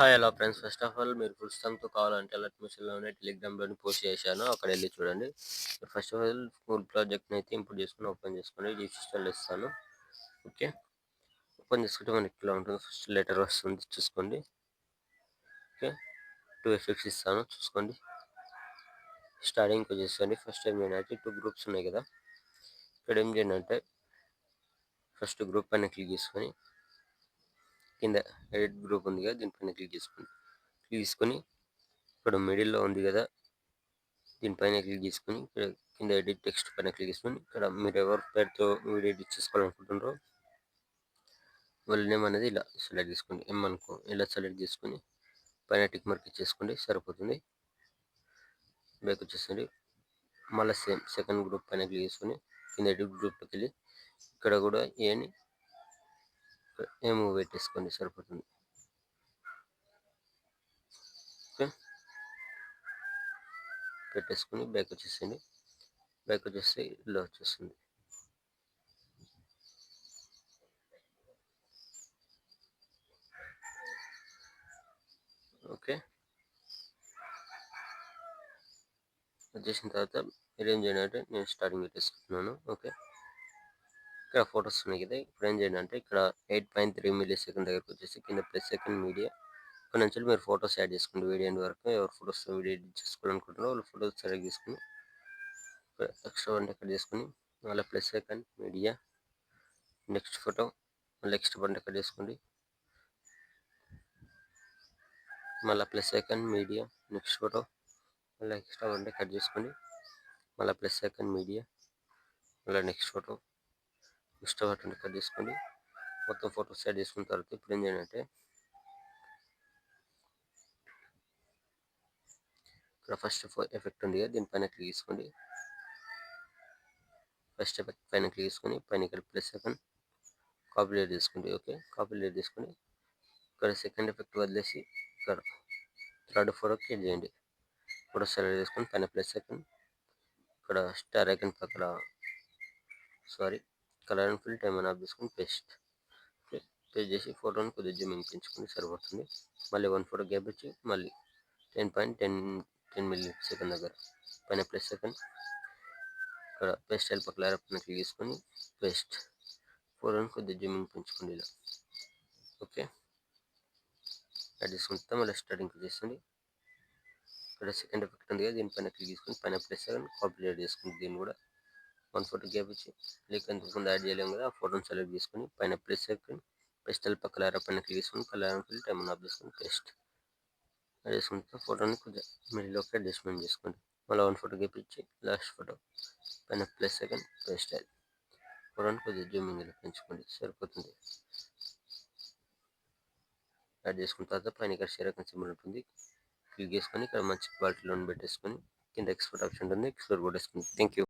Hi hello friends. First of all మీరు full స్టాంప్తో కావాలంటే alert మిషన్లోనే టెలిగ్రామ్లోని post చేశాను, అక్కడ వెళ్ళి చూడండి. ఫస్ట్ ఆఫ్ ఆల్ స్కూల్ ప్రాజెక్ట్ని అయితే ఇంపోర్ట్ చేసుకుని ఓపెన్ చేసుకోండి. డిజిటల్ ఇస్తాను. ఓకే, ఓపెన్ చేసుకుంటే మనకి ఇలా ఉంటుంది. ఫస్ట్ లెటర్ వస్తుంది, చూసుకోండి. ఓకే, 2 ఎఫెక్ట్స్ ఇస్తాను, చూసుకోండి. స్టార్టింగ్కి వచ్చేసండి. ఫస్ట్ టైం ఏంటంటే 2 గ్రూప్స్ ఉన్నాయి కదా, ఇక్కడ ఏం చేయండి అంటే ఫస్ట్ గ్రూప్ పైన క్లిక్ చేసుకొని కింద ఎడిట్ గ్రూప్ ఉంది కదా, దీనిపైన క్లిక్ చేసుకోండి. క్లిక్ చేసుకొని ఇక్కడ మిడిల్లో ఉంది కదా, దీనిపైన క్లిక్ చేసుకొని ఇక్కడ కింద ఎడిట్ టెక్స్ట్ పైన క్లిక్ చేసుకొని ఇక్కడ మీరు ఎవరి పేరుతో వీడియో ఎడిట్ చేసుకోవాలనుకుంటున్నారో వాళ్ళ నేమ్ అనేది ఇలా సెలెక్ట్ చేసుకోండి. అనుకో ఇలా సెలెక్ట్ చేసుకొని పైన టిక్ మార్క్ ఇచ్చేసుకోండి, సరిపోతుంది. బ్యాక్ వచ్చేసండి. మళ్ళీ సేమ్ సెకండ్ గ్రూప్ పైన క్లిక్ చేసుకొని కింద ఎడిట్ గ్రూప్లోకి వెళ్ళి ఇక్కడ కూడా ఏమో పెట్టేసుకోండి, సరిపోతుంది. ఓకే, పెట్టేసుకొని బ్యాక్ వచ్చేసండి. బ్యాక్ వచ్చేస్తే ఇలా వచ్చేస్తుంది. ఓకే, వచ్చేసిన తర్వాత మీరు ఏం చేయండి అంటే నేను స్టార్టింగ్ పెట్టేసుకుంటున్నాను. ఓకే, ఇక్కడ ఫొటోస్ ఉన్నాయి కదా, ఇప్పుడు ఏం చేయండి అంటే ఇక్కడ 8.3 మిల్లీ సెకండ్ దగ్గరకు వచ్చేసి కింద ప్లస్ సెకండ్ మీడియా ఇక్కడ నుంచి మీరు ఫొటోస్ యాడ్ చేసుకోండి. వీడియో ఎండ్ వరకు ఎవరు ఫొటోస్ వీడియో ఎడిట్ చేసుకోవాలనుకుంటున్నారో వాళ్ళు ఫొటోస్ సెలెక్ట్ చేసుకుని ఎక్స్ట్రా వన్ ఎక్కడ చేసుకుని మళ్ళీ plus second media next photo మళ్ళీ ఎక్స్ట్రా వన్ ఎక్కడ చేసుకోండి. మళ్ళీ plus second media next photo మళ్ళీ ఎక్స్ట్రా వన్ కట్ చేసుకోండి. మళ్ళీ ప్లస్ సెకండ్ మీడియా మళ్ళీ next photo extra one cut చేసుకోండి. మొత్తం ఫొటోస్ యాడ్ చేసుకున్న తర్వాత ఇప్పుడు ఏం చేయాలంటే ఇక్కడ ఫస్ట్ ఎఫెక్ట్ ఉంది కదా, దీనిపైన క్లిక్ చేసుకోండి. ఫస్ట్ ఎఫెక్ట్ పైన క్లిక్ చేసుకొని పైన ఇక్కడ ప్లస్ సెకండ్ కాపీ రేట్ తీసుకోండి. ఓకే, కాపీ రేట్ తీసుకొని ఇక్కడ సెకండ్ ఎఫెక్ట్ వదిలేసి ఇక్కడ థర్డ్ ఫోటో క్లిక్ చేయండి. ఫోటో సెలెక్ట్ చేసుకొని పైన ప్లస్ సెకండ్ ఇక్కడ స్టార్ ఐకన్ పక్కన కలర్ అండ్ ఫిల్ టైం అని ఆఫ్ చేసుకొని పేస్ట్ చేసి ఫోటోని కొద్దిగా జూమింగ్ పెంచుకొని సరిపోతుంది. మళ్ళీ 1 ఫోటో గ్యాప్ వచ్చి మళ్ళీ 10 మిల్లీ సెకండ్ దగ్గర పైన ప్లస్ సెకండ్ ఇక్కడ పేస్ట్ స్టైల్ పక్కన పైన క్లిక్ చేసుకొని పేస్ట్ ఫోటోని కొద్దిగా జూమింగ్ పెంచుకోండి ఇలా. ఓకే, యాడ్ చేసుకుంటే మళ్ళీ స్టార్టింగ్ చేస్తుంది. ఇక్కడ సెకండ్ ఎఫెక్ట్ ఉంది కదా, దీనిపైన క్లిక్ చేసుకొని పైన ప్లస్ సెకండ్ కాపీ యాడ్ చేసుకుంది. దీన్ని కూడా 1 ఫోటో గ్యాప్ ఇచ్చి క్లిక్ అంతకుముందు యాడ్ చేయలేము కదా, ఆ ఫోటోని సెలెక్ట్ చేసుకొని పైన ప్లస్ సెకండ్ పేస్టల్ పక్కన పైన క్లిక్ చేసుకొని కలర్ ఫిల్ టైం ఆఫ్ చేసుకొని పేస్ట్ యాడ్ చేసుకుంటే ఫోటోని కొద్దిగా మిడిల్లోకి అడ్జస్ట్మెంట్ చేసుకోండి. మళ్ళీ 1 ఫోటో గ్యాప్ ఇచ్చి లాస్ట్ ఫోటో పైన ప్లస్ సెకండ్ పేస్ట్ ఫోటోని కొద్దిగా జూమింగ్ పెంచుకోండి, సరిపోతుంది. యాడ్ చేసుకున్న తర్వాత పైన ఇక్కడ షేర్ ఐకాన్ సింబల్ ఉంటుంది, క్లిక్ చేసుకొని ఇక్కడ మంచి క్వాలిటీలో పెట్టేసుకొని కింద ఎక్స్పోర్ట్ ఆప్షన్ ఉంటుంది, ఎక్స్పోర్ట్ కొట్టేసుకుంది. Thank you.